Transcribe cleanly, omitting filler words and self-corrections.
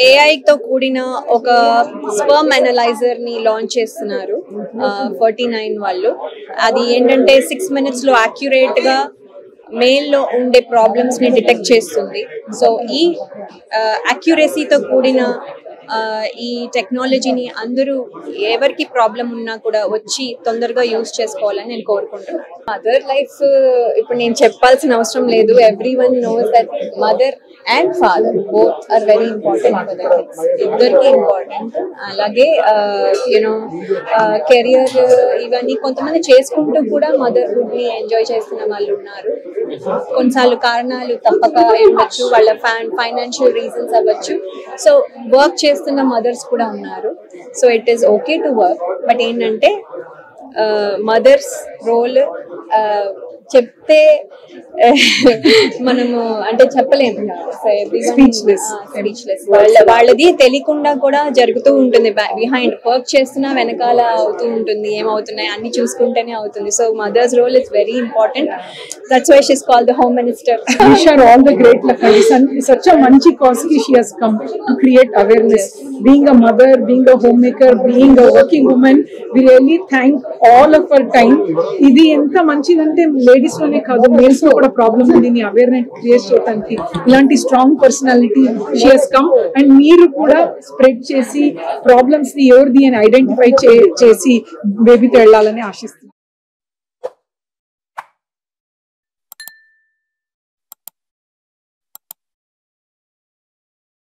AI తో కూడిన ఒక స్పర్మ్ అనలైజర్ ని లాంచ్ చేస్తున్నారు 49 వాళ్ళు. అది ఏంటంటే 6 minutes లో అక్యురేట్ గా మేల్ లో ఉండే ప్రాబ్లమ్స్ ని డిటెక్ట్ చేస్తుంది. సో ఈ అక్యురసీతో కూడిన ఈ టెక్నాలజీని అందరూ ఎవరికి ప్రాబ్లం ఉన్నా కూడా వచ్చి తొందరగా యూజ్ చేసుకోవాలని నేను కోరుకుంటున్నాను. మదర్ లైఫ్ ఇప్పుడు నేను చెప్పాల్సిన అవసరం లేదు. Everyone knows that mother and father both are very important for the kids. ఇద్దరికి ఇంపార్టెంట్. అలాగే యూనో కెరియర్ ఇవన్నీ కొంతమంది చేసుకుంటూ కూడా మదర్హుడ్ ని ఎంజాయ్ చేస్తున్న వాళ్ళు ఉన్నారు. కొన్నిసార్లు కారణాలు తప్పక ఉండొచ్చు, వాళ్ళ ఫైనాన్షియల్ రీజన్స్ అవ్వచ్చు. సో వర్క్ చేస్తున్న మదర్స్ కూడా ఉన్నారు. So it is okay to work. But ఏంటంటే మదర్స్ రోల్ చెప్తే మనము అంటే చెప్పలేము. స్పీచ్లెస్. వాళ్ళది తెలియకుండా కూడా జరుగుతూ ఉంటుంది. బిహైండ్ వర్క్ చేస్తున్నా వెనకాల అవుతూ ఉంటుంది. ఏమవుతున్నాయి అన్ని చూసుకుంటేనే అవుతుంది. So mother's role is very important. That's why she is called the home minister. Wish her all the great luck. Such a manchi cause ki she has come to create awareness. Being a mother, being a homemaker, being a working woman, we really thank all of her time. Idi enta manchidante ladies lone kaadu males lo kuda problem undi ni awareness create cheyadaniki ilanti strong personality she has come and meeru kuda spread chesi problems ni evardi ani identify chesi baby తో వెళ్ళాలని ఆశిస్తున్నాను.